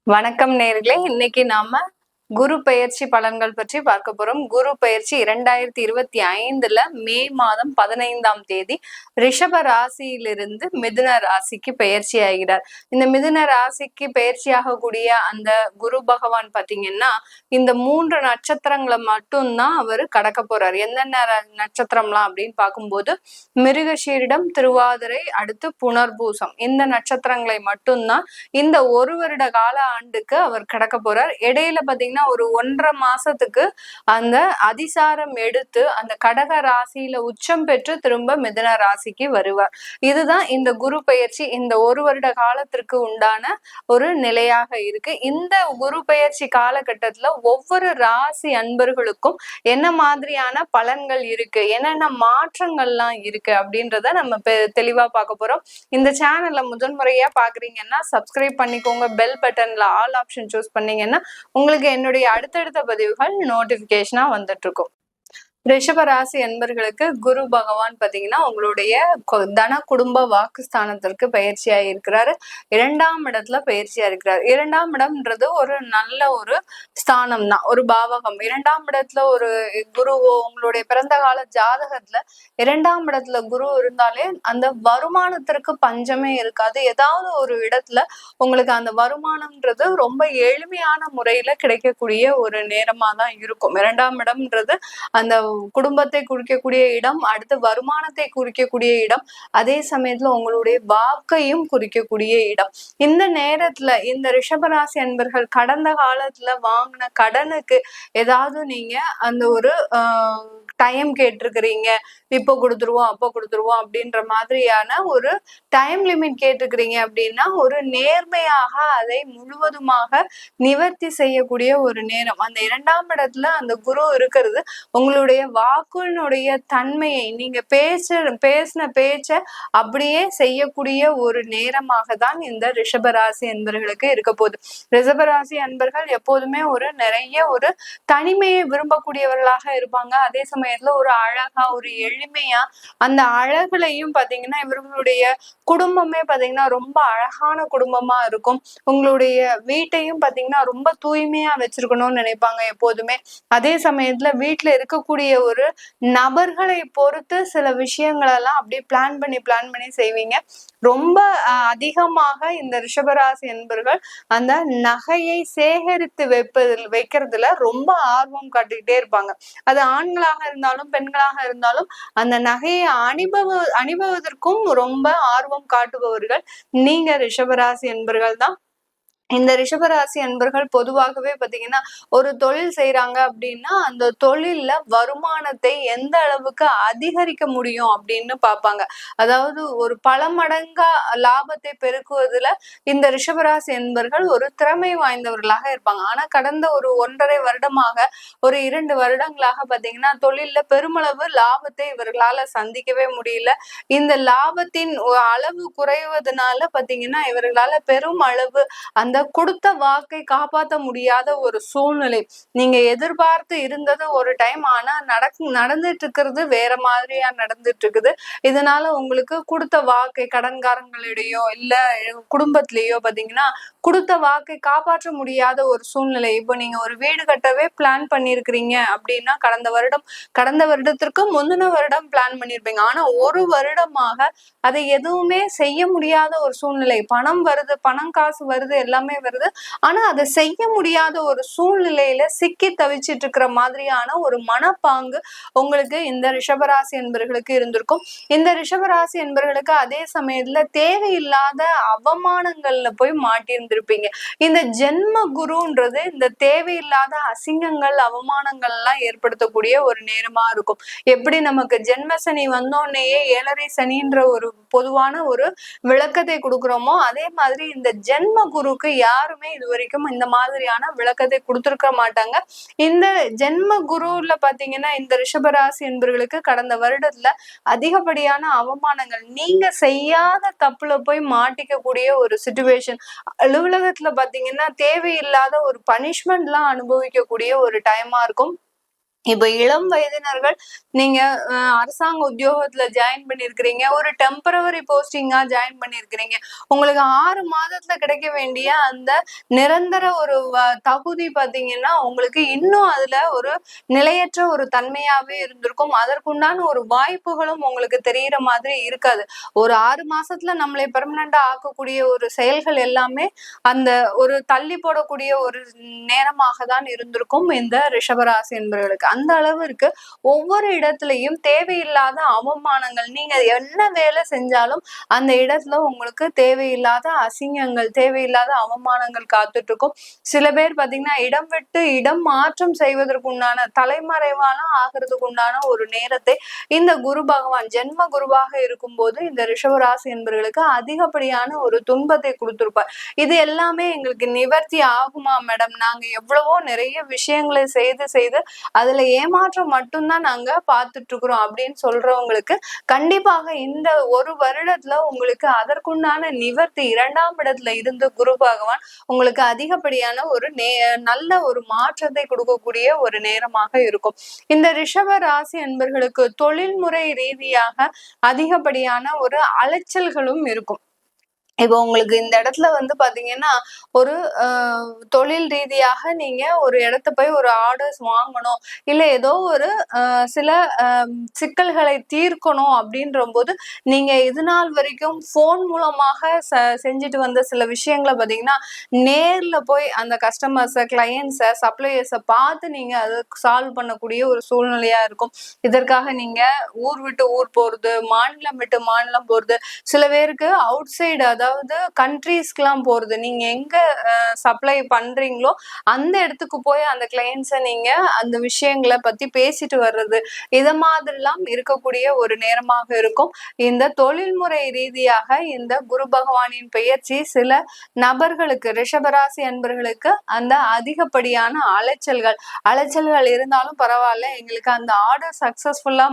வணக்கம் நேர்களே, இன்னைக்கு நாம குரு பெயர்ச்சி பலன்கள் பற்றி பார்க்க போறோம். குரு பெயர்ச்சி 2025 மே மாதம் 15ஆம் தேதி ரிஷப ராசியிலிருந்து மிதுன ராசிக்கு பெயர்ச்சி ஆகிறார். இந்த மிதுன ராசிக்கு பெயர்ச்சியாகக்கூடிய அந்த குரு பகவான் பாத்தீங்கன்னா இந்த 3 நட்சத்திரங்களை மட்டும்தான் அவர் கடக்க போறார். என்னென்ன நட்சத்திரம்லாம் அப்படின்னு பார்க்கும்போது மிருகஷீரிடம், திருவாதிரை, அடுத்து புனர்பூசம், இந்த நட்சத்திரங்களை மட்டும்தான் இந்த ஒரு வருட கால ஆண்டுக்கு அவர் கடக்க போறார். இடையில பாத்தீங்கன்னா ஒரு 1.5 மாசத்துக்கு அந்த அதிசாரம் எடுத்து அந்த கடக ராசியில உச்சம் பெற்று திரும்ப மிதுன ராசிக்கு வருவார். இதுதான் இந்த குரு பெயர்ச்சி இந்த ஒரு வருட காலத்திற்கு உண்டான ஒரு நிலையாக இருக்கு. இந்த குரு பெயர்ச்சி காலகட்டத்துல ஒவ்வொரு ராசி அன்பர்களுக்கும் என்ன மாதிரியான பலன்கள் இருக்கு, என்னென்ன மாற்றங்கள்லாம் இருக்கு அப்படின்றத நம்ம தெளிவா பார்க்க போறோம். இந்த சேனல்ல முதன்முறையா பாக்குறீங்கன்னா சப்ஸ்கிரைப் பண்ணிக்கோங்க. பெல் பட்டன்ல ஆல் ஆப்ஷன் சூஸ் பண்ணீங்கன்னா உங்களுக்கு என்னுடைய அடுத்தடுத்த பதிவுகள் நோட்டிபிகேஷனா வந்துட்டு இருக்கும். ரிஷப ராசி என்பர்களுக்கு குரு பகவான் பாத்தீங்கன்னா உங்களுடைய தன குடும்ப வாக்குஸ்தானத்திற்கு பயிற்சியா இருக்கிறாரு. 2ஆம் இடத்துல பயிற்சியா இருக்கிறார். 2ஆம் இடம்ன்றது ஒரு நல்ல ஒரு ஸ்தானம் தான், ஒரு பாவகம். 2ஆம் இடத்துல ஒரு குருவோ உங்களுடைய பிறந்த கால ஜாதகத்துல 2ஆம் இடத்துல குரு இருந்தாலே அந்த வருமானத்திற்கு பஞ்சமே இருக்காது. ஏதாவது ஒரு இடத்துல உங்களுக்கு அந்த வருமானம்ன்றது ரொம்ப எளிமையான முறையில கிடைக்கக்கூடிய ஒரு நேரமா தான் இருக்கும். 2ஆம் இடம்ன்றது அந்த குடும்பத்தை குறிக்கக்கூடிய இடம், அடுத்து வருமானத்தை குறிக்கக்கூடிய இடம், அதே சமயத்துல உங்களுடைய வாக்கையும் குறிக்கக்கூடிய இடம். இந்த நேரத்துல இந்த ரிஷபராசி அன்பர்கள் கடந்த காலத்துல வாங்கின கடனுக்கு ஏதாவது நீங்க அந்த ஒரு டைம் கேட்டிருக்கிறீங்க, இப்போ கொடுத்துருவோம் அப்போ கொடுத்துருவோம் அப்படின்ற மாதிரியான ஒரு டைம் லிமிட் கேட்டிருக்கிறீங்க அப்படின்னா ஒரு நேர்மையாக அதை முழுவதுமாக நிவர்த்தி செய்யக்கூடிய ஒரு நேரம். அந்த 2ஆம் இடத்துல அந்த குரு இருக்கிறது உங்களுடைய வாக்குனுடைய தன்மையை, நீங்க பேசின பேச்ச அப்படியே செய்யக்கூடிய ஒரு நேரமாக தான் இந்த ரிஷபராசி அன்பர்களுக்கு இருக்க போகுது. ரிஷபராசி அன்பர்கள் எப்போதுமே நிறைய ஒரு தனிமையை விரும்பக்கூடியவர்களாக இருப்பாங்க. அதே சமயத்துல ஒரு அழகா ஒரு எளிமையா அந்த அழகுலையும் பாத்தீங்கன்னா இவர்களுடைய குடும்பமே பாத்தீங்கன்னா ரொம்ப அழகான குடும்பமா இருக்கும். உங்களுடைய வீட்டையும் பாத்தீங்கன்னா ரொம்ப தூய்மையா வச்சிருக்கணும்னு நினைப்பாங்க எப்போதுமே. அதே சமயத்துல வீட்டுல இருக்கக்கூடிய ஒரு நபர்களை பொறுத்து சில விஷயங்கள் எல்லாம் அப்படியே பிளான் பண்ணி செய்வீங்க. ரொம்ப அதிகமாக இந்த ரிஷபராசி என்பர்கள் அந்த நகையை சேகரித்து வைக்கிறதுல ரொம்ப ஆர்வம் காட்டிக்கிட்டே இருப்பாங்க. அது ஆண்களாக இருந்தாலும் பெண்களாக இருந்தாலும் அந்த நகையை அணிபவதற்கும் ரொம்ப ஆர்வம் காட்டுபவர்கள் நீங்க ரிஷபராசி என்பர்கள் தான். இந்த ரிஷபராசி அன்பர்கள் பொதுவாகவே பாத்தீங்கன்னா ஒரு தொழில் செய்யறாங்க அப்படின்னா அந்த தொழில்ல வருமானத்தை எந்த அளவுக்கு அதிகரிக்க முடியும் அப்படின்னு பார்ப்பாங்க. அதாவது ஒரு பல மடங்கா லாபத்தை பெருக்குவதுல இந்த ரிஷபராசி அன்பர்கள் ஒரு திறமை வாய்ந்தவர்களாக இருப்பாங்க. ஆனா கடந்த ஒரு 1.5 வருடமாக ஒரு 2 வருடங்களாக பாத்தீங்கன்னா தொழில்ல பெருமளவு லாபத்தை இவர்களால சந்திக்கவே முடியல. இந்த லாபத்தின் அளவு குறைவதனால பாத்தீங்கன்னா இவர்களால பெரும் அளவு அந்த கொடுத்த வாக்கை காப்பாற்ற முடியாத ஒரு சூழ்நிலை. நீங்க எதிர்பார்த்து இருந்தது ஒரு டைம், ஆனா நடந்துட்டு இருக்கிறது வேற மாதிரியா நடந்துட்டு இருக்குது. இதனால உங்களுக்கு கொடுத்த வாக்கை கடன்காரங்களிடையோ இல்ல குடும்பத்திலேயோ பாத்தீங்கன்னா கொடுத்த வாக்கை காப்பாற்ற முடியாத ஒரு சூழ்நிலை. இப்போ நீங்க ஒரு வீடு கட்டவே பிளான் பண்ணிருக்கிறீங்க அப்படின்னா கடந்த வருடத்திற்கு முந்தின வருடம் பிளான் பண்ணிருப்பீங்க. ஆனா ஒரு வருடமாக அதை எதுவுமே செய்ய முடியாத ஒரு சூழ்நிலை. பணம் வருது, பணம் காசு வருது, எல்லாமே வருது, ஆனா அதை செய்ய முடியாத ஒரு சூழ்நிலையில சிக்கி தவிச்சிட்டு இருக்கிற மாதிரியான ஒரு மனப்பாங்கு உங்களுக்கு இந்த ரிஷபராசி என்பர்களுக்கு இருந்திருக்கும். இந்த ரிஷபராசி என்பர்களுக்கு அதே சமயத்துல தேவையில்லாத அவமானங்கள்ல போய் மாட்டியிருந்திருப்பீங்க. இந்த ஜென்ம குருன்றது இந்த தேவையில்லாத அசிங்கங்கள் அவமானங்கள் எல்லாம் ஏற்படுத்தக்கூடிய ஒரு நேரமா இருக்கும். எப்படி நமக்கு ஜென்ம சனி வந்தோடனேயே 7.5 சனின்ற ஒரு பொதுவான ஒரு விளக்கத்தை கொடுக்குறோமோ அதே மாதிரி இந்த ஜென்ம குருக்கு யாருமே இது வரைக்கும் இந்த மாதிரியான விளக்கத்தை கொடுத்திருக்க மாட்டாங்க. இந்த ஜென்ம குருல பாத்தீங்கன்னா இந்த ரிஷபராசி என்பவர்களுக்கு கடந்த வருடத்துல அதிகப்படியான அவமானங்கள், நீங்க செய்யாத தப்புல போய் மாட்டிக்க கூடிய ஒரு சிச்சுவேஷன், அலுவலகத்துல பாத்தீங்கன்னா தேவையில்லாத ஒரு பனிஷ்மெண்ட் எல்லாம் அனுபவிக்கக்கூடிய ஒரு டைமா இருக்கும். இப்ப இளம் வயதினர்கள் நீங்க அரசாங்க உத்தியோகத்துல ஜாயின் பண்ணிருக்கிறீங்க, ஒரு டெம்பரவரி போஸ்டிங்கா ஜாயின் பண்ணிருக்கிறீங்க. உங்களுக்கு 6 மாதத்துல கிடைக்க வேண்டிய அந்த நிரந்தர ஒரு தகுதி பாத்தீங்கன்னா உங்களுக்கு இன்னும் அதுல ஒரு நிலையற்ற ஒரு தன்மையாவே இருந்திருக்கும். அதற்குண்டான ஒரு வாய்ப்புகளும் உங்களுக்கு தெரியிற மாதிரி இருக்காது. ஒரு 6 மாசத்துல நம்மளை பெர்மனண்டா ஆக்கக்கூடிய ஒரு செயல்கள் எல்லாமே அந்த ஒரு தள்ளி போடக்கூடிய ஒரு நேரமாக தான் இருந்திருக்கும் இந்த ரிஷபராசி என்பவர்களுக்கு. அந்த அளவிற்கு ஒவ்வொரு இடத்துலயும் தேவையில்லாத அவமானங்கள், நீங்க என்ன வேலை செஞ்சாலும் அந்த இடத்துல உங்களுக்கு தேவையில்லாத அசிங்கங்கள், தேவையில்லாத அவமானங்கள் காத்துட்டு இருக்கும். சில பேர் பாத்தீங்கன்னா இடம் விட்டு இடம் மாற்றம் செய்வதற்கு உண்டான தலைமறைவாலாம் ஆகிறதுக்கு உண்டான ஒரு நேரத்தை இந்த குரு பகவான் ஜென்ம குருவாக இருக்கும் போது இந்த ரிஷபராசி என்பவர்களுக்கு அதிகப்படியான ஒரு துன்பத்தை கொடுத்திருப்பார். இது எல்லாமே எங்களுக்கு நிவர்த்தி ஆகுமா மேடம்? நாங்க எவ்வளவோ நிறைய விஷயங்களை செய்து அதுல ஏமாற்றம் மட்டும்தான் நாங்க பார்த்துட்டு இருக்கிறோம் அப்படின்னு சொல்றவங்களுக்கு கண்டிப்பாக இந்த ஒரு வருடத்துல உங்களுக்கு அதற்குண்டான நிவர்த்தி 2ஆம் இடத்துல இருந்து குரு பகவான் உங்களுக்கு அதிகப்படியான ஒரு நல்ல ஒரு மாற்றத்தை கொடுக்கக்கூடிய ஒரு நேரமாக இருக்கும். இந்த ரிஷப ராசி என்பர்களுக்கு தொழில்முறை ரீதியாக அதிகப்படியான ஒரு அலைச்சல்களும் இருக்கும். இப்போ உங்களுக்கு இந்த இடத்துல பாத்தீங்கன்னா ஒரு தொழில் ரீதியாக நீங்க ஒரு இடத்த போய் ஒரு ஆர்டர்ஸ் வாங்கணும், இல்ல ஏதோ ஒரு சில சிக்கல்களை தீர்க்கணும் அப்படின்ற போது நீங்க இது நாள் வரைக்கும் போன் மூலமாக செஞ்சுட்டு வந்த சில விஷயங்களை பாத்தீங்கன்னா நேர்ல போய் அந்த கஸ்டமர்ஸ, கிளையன்ஸ, சப்ளையர்ஸ பார்த்து நீங்க அதை சால்வ் பண்ணக்கூடிய ஒரு சூழ்நிலையா இருக்கும். இதற்காக நீங்க ஊர் விட்டு ஊர் போறது, மாநிலம் விட்டு மாநிலம் போறது, சில பேருக்கு அவுட் சைடு அதாவது கண்ட்ரீஸ்க்குலாம் போறது, நீங்க எங்க சப்ளை பண்றீங்களோ அந்த இடத்துக்கு போய் அந்த கிளையன்ஸை நீங்க அந்த விஷயங்களை பத்தி பேசிட்டு வர்றது, இத மாதிரிலாம் இருக்கக்கூடிய ஒரு நேரமாக இருக்கும். இந்த தொழில்முறை ரீதியாக இந்த குரு பகவானின் பெயர்ச்சி சில நபர்களுக்கு, ரிஷபராசி அன்பர்களுக்கு அந்த அதிகப்படியான அலைச்சல்கள் இருந்தாலும் பரவாயில்ல, எங்களுக்கு அந்த ஆர்டர் சக்சஸ்ஃபுல்லா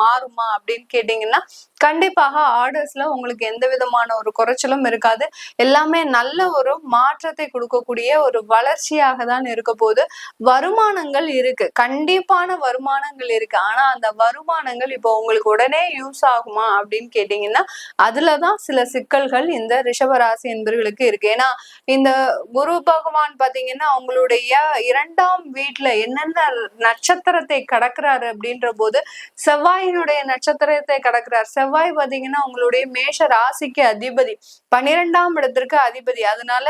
மாறுமா அப்படின்னு கேட்டீங்கன்னா கண்டிப்பாக ஆர்டர்ஸ்ல உங்களுக்கு எந்த விதமான ஒரு குறைச்சலும் இருக்காது. எல்லாமே நல்ல ஒரு மாற்றத்தை கொடுக்கக்கூடிய ஒரு வளர்ச்சியாக தான் இருக்க போது. வருமானங்கள் இருக்கு, கண்டிப்பான வருமானங்கள் இருக்கு. ஆனா அந்த வருமானங்கள் இப்போ உங்களுக்கு உடனே யூஸ் ஆகுமா அப்படின்னு கேட்டீங்கன்னா அதுலதான் சில சிக்கல்கள் இந்த ரிஷபராசி என்பவர்களுக்கு இருக்கு. ஏன்னா இந்த குரு பகவான் பாத்தீங்கன்னா அவங்களுடைய 2ஆம் வீட்டுல என்னென்ன நட்சத்திரத்தை கடக்கிறாரு அப்படின்ற போது செவ்வாயினுடைய நட்சத்திரத்தை கடக்கிறார். செவ்வாய் பாத்தீங்கன்னா உங்களுடைய மேஷ ராசிக்கு அதிபதி, 12ஆம் இடத்திற்கு அதிபதி. அதனால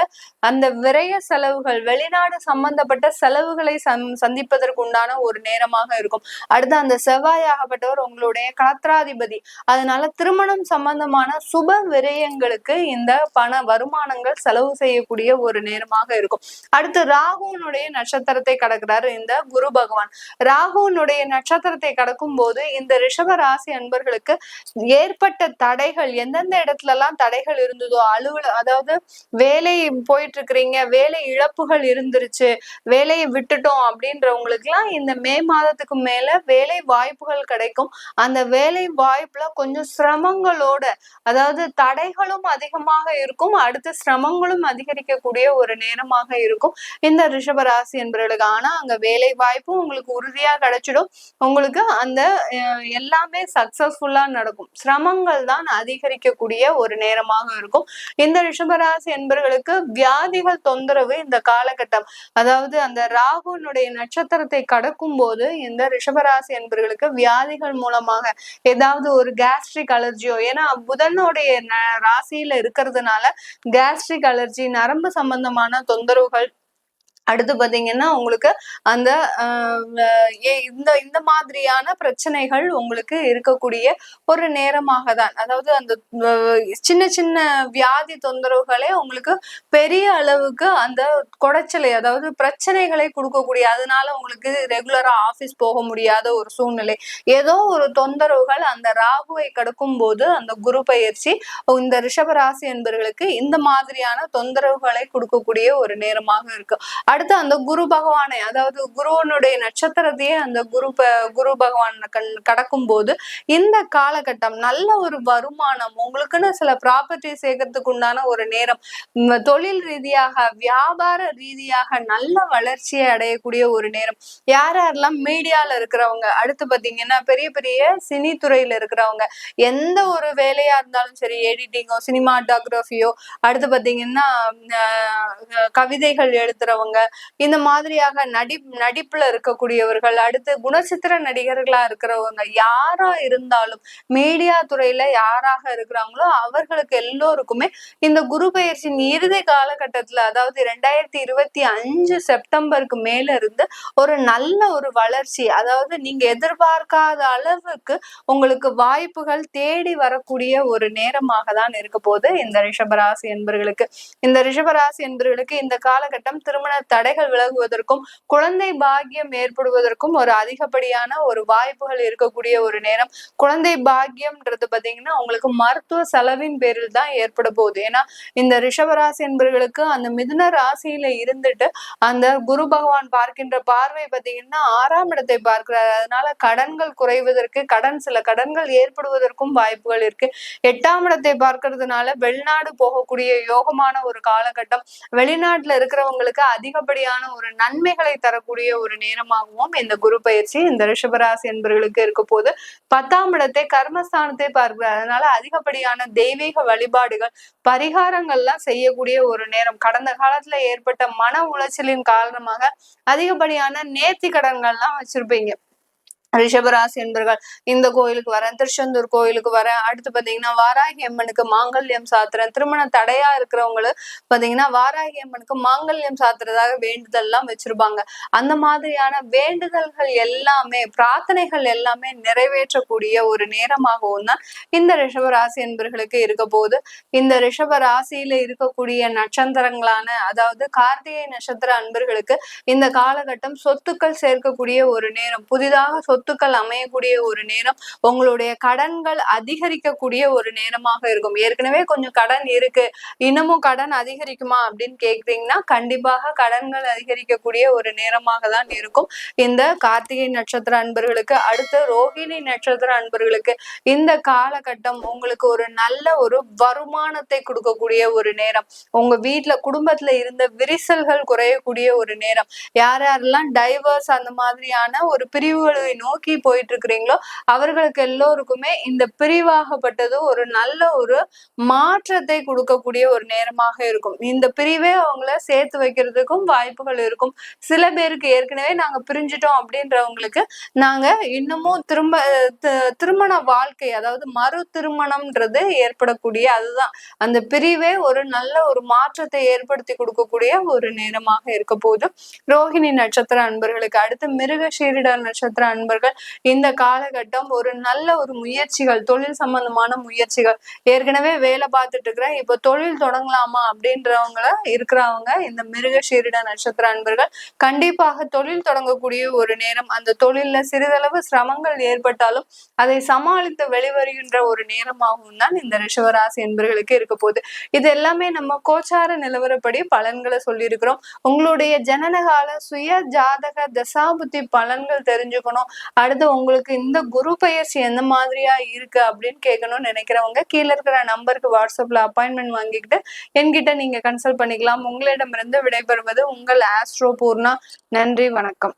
அந்த விரய செலவுகள், வெளிநாடு சம்பந்தப்பட்ட செலவுகளை சந்திப்பதற்கு உண்டான ஒரு நேரமாக இருக்கும். அடுத்து அந்த செவ்வாயாகப்பட்டவர் உங்களுடைய கலத்திராதிபதி. அதனால திருமணம் சம்பந்தமான சுப விரயங்களுக்கு இந்த பண வருமானங்கள் செலவு செய்யக்கூடிய ஒரு நேரமாக இருக்கும். அடுத்து ராகுனுடைய நட்சத்திரத்தை கடக்கிறாரு இந்த குரு பகவான். ராகுனுடைய நட்சத்திரத்தை கடக்கும் போது இந்த ரிஷப ராசி அன்பர்களுக்கு ஏற்பட்ட தடைகள், எந்தெந்த இடத்துல எல்லாம் தடைகள் இருந்ததோ, அதாவது வேலை போயிட்டு இருக்கிறீங்க, வேலை இழப்புகள் இருந்துருச்சு, வேலையை விட்டுட்டோம் அப்படின்றவங்களுக்கு எல்லாம் இந்த மே மாதத்துக்கு மேல வேலை வாய்ப்புகள் கிடைக்கும். அந்த வேலை வாய்ப்புல கொஞ்சம் சிரமங்களோட, அதாவது தடைகளும் அதிகமாக இருக்கும், அடுத்த சிரமங்களும் அதிகரிக்கக்கூடிய ஒரு நேரமாக இருக்கும் இந்த ரிஷபராசி என்பவர்களுக்கு. ஆனா அங்க வேலை வாய்ப்பும் உங்களுக்கு உறுதியா கிடைச்சிடும். உங்களுக்கு அந்த எல்லாமே சக்சஸ்ஃபுல்லா நடக்கும். சிரமங்கள் தான் அதிகரிக்கக்கூடிய ஒரு நேரமாக இருக்கும். இந்த ரிஷபராசி என்பவர்களுக்கு வியாதிகள் தொந்தரவு இந்த காலகட்டம், அதாவது அந்த ராகுனுடைய நட்சத்திரத்தை கடக்கும் போது இந்த ரிஷபராசி என்பவர்களுக்கு வியாதிகள் மூலமாக ஏதாவது ஒரு கேஸ்ட்ரிக் அலர்ஜியோ, ஏன்னா புதனுடைய ராசியில இருக்கிறதுனால கேஸ்ட்ரிக் அலர்ஜி, நரம்பு சம்பந்தமான தொந்தரவுகள், அடுத்து பாத்தீங்கன்னா உங்களுக்கு அந்த இந்த மாதிரியான பிரச்சனைகள் உங்களுக்கு இருக்கக்கூடிய ஒரு நேரமாக தான், அதாவது அந்த சின்ன சின்ன வியாதி தொந்தரவுகளே உங்களுக்கு பெரிய அளவுக்கு அந்த குடைச்சலை, அதாவது பிரச்சனைகளை கொடுக்கக்கூடிய, அதனால உங்களுக்கு ரெகுலரா ஆபீஸ் போக முடியாத ஒரு சூழ்நிலை, ஏதோ ஒரு தொந்தரவுகள் அந்த ராகுவை கடக்கும் போது அந்த குரு பயிற்சி இந்த ரிஷபராசி என்பவர்களுக்கு இந்த மாதிரியான தொந்தரவுகளை கொடுக்கக்கூடிய ஒரு நேரமாக இருக்கு. அடுத்து அந்த குரு பகவானை, அதாவது குருவனுடைய நட்சத்திரத்தையே அந்த குரு பகவான் கடக்கும் போது இந்த காலகட்டம் நல்ல ஒரு வருமானம், உங்களுக்குன்னு சில ப்ராப்பர்ட்டி சேர்க்கறதுக்கு உண்டான ஒரு நேரம், தொழில் ரீதியாக வியாபார ரீதியாக நல்ல வளர்ச்சியை அடையக்கூடிய ஒரு நேரம். யாரெல்லாம் மீடியால இருக்கிறவங்க, அடுத்து பாத்தீங்கன்னா பெரிய பெரிய சினி துறையில இருக்கிறவங்க, எந்த ஒரு வேலையா இருந்தாலும் சரி, எடிட்டிங்கோ சினிமாட்டோகிராஃபியோ, அடுத்து பாத்தீங்கன்னா கவிதைகள் எழுதுறவங்க, இந்த மாதிரியாக நடிப்புல இருக்கக்கூடியவர்கள், அடுத்து குணச்சித்திர நடிகர்களா இருக்கிறவங்க, யாரா இருந்தாலும் மீடியா துறையில யாராக இருக்கிறாங்களோ அவர்களுக்கு எல்லோருக்குமே இந்த குரு பெயர்ச்சியின் இறுதி காலகட்டத்துல, அதாவது 2025 செப்டம்பருக்கு மேல இருந்து ஒரு நல்ல ஒரு வளர்ச்சி, அதாவது நீங்க எதிர்பார்க்காத அளவுக்கு உங்களுக்கு வாய்ப்புகள் தேடி வரக்கூடிய ஒரு நேரமாக தான் இருக்க போது இந்த ரிஷபராசி என்பர்களுக்கு. இந்த ரிஷபராசி என்பர்களுக்கு இந்த காலகட்டம் திருமண தடைகள் விலகுவதற்கும் குழந்தை பாக்கியம் ஏற்படுவதற்கும் ஒரு அதிகப்படியான ஒரு வாய்ப்புகள் இருக்கக்கூடிய ஒரு நேரம். குழந்தை பாக்கியம்ன்றது பாத்தீங்கன்னா உங்களுக்கு மருத்துவ செலவின் பேரில் தான் ஏற்பட போகுது. ஏன்னா இந்த ரிஷபராசி என்பர்களுக்கு அந்த மிதுன ராசியில இருந்துட்டு அந்த குரு பகவான் பார்க்கின்ற பார்வை பாத்தீங்கன்னா 6ஆம் இடத்தை பார்க்கிறார். அதனால கடன்கள் குறைவதற்கு, சில கடன்கள் ஏற்படுவதற்கும் வாய்ப்புகள் இருக்கு. 8ஆம் இடத்தை பார்க்கறதுனால வெளிநாடு போகக்கூடிய யோகமான ஒரு காலகட்டம், வெளிநாட்டுல இருக்கிறவங்களுக்கு அதிகப்படியான ஒரு நன்மைகளை தரக்கூடிய ஒரு நேரமாகவும் இந்த குரு பயிற்சி இந்த ரிஷபராசி என்பவர்களுக்கு இருக்க போது. 10ஆம் இடத்தை கர்மஸ்தானத்தை பார்க்கிறார். அதனால அதிகப்படியான தெய்வீக வழிபாடுகள், பரிகாரங்கள்லாம் செய்யக்கூடிய ஒரு நேரம். கடந்த காலத்துல ஏற்பட்ட மன உளைச்சலின் காரணமாக அதிகப்படியான நேர்த்தி கடன்கள்லாம் வச்சிருப்பீங்க ரிஷபராசி என்பர்கள். இந்த கோயிலுக்கு வரேன், திருச்செந்தூர் கோயிலுக்கு வரேன், அடுத்து பாத்தீங்கன்னா வாராகி அம்மனுக்கு மாங்கல்யம் சாத்துறேன், திருமண தடையா இருக்கிறவங்களு பாத்தீங்கன்னா வாராகி அம்மனுக்கு மாங்கல்யம் சாத்துறதாக வேண்டுதல் எல்லாம் வச்சிருப்பாங்க. அந்த மாதிரியான வேண்டுதல்கள் எல்லாமே, பிரார்த்தனைகள் எல்லாமே நிறைவேற்றக்கூடிய ஒரு நேரமாகவும் தான் இந்த ரிஷபராசி என்பர்களுக்கு இருக்க போது. இந்த ரிஷப ராசியில இருக்கக்கூடிய நட்சத்திரங்களான, அதாவது கார்த்திகை நட்சத்திர அன்பர்களுக்கு இந்த காலகட்டம் சொத்துக்கள் சேர்க்கக்கூடிய ஒரு நேரம், புதிதாக சொத்துக்கள் அமையக்கூடிய ஒரு நேரம், உங்களுடைய கடன்கள் அதிகரிக்கக்கூடிய ஒரு நேரமாக இருக்கும். ஏற்கனவே கொஞ்சம் கடன் இருக்கு, இன்னமும் கடன் அதிகரிக்குமா அப்படின்னு கேக்குறீங்கன்னா கண்டிப்பாக கடன்கள் அதிகரிக்கக்கூடிய ஒரு நேரமாக தான் இருக்கும் இந்த கார்த்திகை நட்சத்திர அன்பர்களுக்கு. அடுத்து ரோஹிணி நட்சத்திர அன்பர்களுக்கு இந்த காலகட்டம் உங்களுக்கு ஒரு நல்ல ஒரு வருமானத்தை கொடுக்கக்கூடிய ஒரு நேரம். உங்க வீட்டுல குடும்பத்துல இருந்த விரிசல்கள் குறையக்கூடிய ஒரு நேரம். யாரெல்லாம் டைவர்ஸ் அந்த மாதிரியான ஒரு பிரிவுகளை நோக்கி போயிட்டு இருக்கிறீங்களோ அவர்களுக்கு எல்லோருக்குமே இந்த பிரிவாகப்பட்டது ஒரு நல்ல ஒரு மாற்றத்தை கொடுக்கக்கூடிய ஒரு நேரமாக இருக்கும். இந்த பிரிவே அவங்கள சேர்த்து வைக்கிறதுக்கும் வாய்ப்புகள் இருக்கும். சில பேருக்கு ஏற்கனவே நாங்க பிரிஞ்சிட்டோம் அப்படின்றவங்களுக்கு நாங்க இன்னமும் திருமண வாழ்க்கை, அதாவது மறு திருமணம்ன்றது ஏற்படக்கூடிய, அதுதான் அந்த பிரிவே ஒரு நல்ல ஒரு மாற்றத்தை ஏற்படுத்தி கொடுக்கக்கூடிய ஒரு நேரமாக இருக்க போது ரோஹிணி நட்சத்திர அன்பர்களுக்கு. அடுத்து மிருகசீரிட நட்சத்திர அன்பர்கள் இந்த காலகட்டம் ஒரு நல்ல ஒரு முயற்சிகள், தொழில் சம்பந்தமான முயற்சிகள், ஏற்கனவே வேலை பார்த்துட்டு இருக்கிறேன் இப்ப தொழில் தொடங்கலாமா அப்படின்றவங்க இருக்கிறவங்க இந்த மிருகசீரிட நட்சத்திர அன்பர்கள் கண்டிப்பாக தொழில் தொடங்கக்கூடிய ஒரு நேரம். அந்த தொழில்ல சிறிதளவு சிரமங்கள் ஏற்பட்டாலும் அதை சமாளித்து வெளிவருகின்ற ஒரு நேரமாகவும் தான் இந்த ரிஷபராசி என்பர்களுக்கு இருக்க போகுது. இது எல்லாமே நம்ம கோச்சார நிலவரப்படி பலன்களை சொல்லியிருக்கிறோம். உங்களுடைய ஜனனகால சுய ஜாதக தசாபுத்தி பலன்கள் தெரிஞ்சுக்கணும், அடுத்து உங்களுக்கு இந்த குரு பயிற்சி எந்த மாதிரியா இருக்கு அப்படின்னு கேட்கணும்னு நினைக்கிறவங்க கீழே இருக்கிற நம்பருக்கு வாட்ஸ்அப்ல அப்பாயின்மெண்ட் வாங்கிக்கிட்டு என்கிட்ட நீங்க கன்சல்ட் பண்ணிக்கலாம். உங்களிடமிருந்து விடைபெறுவது உங்கள் ஆஸ்ட்ரோ பூர்ணா. நன்றி, வணக்கம்.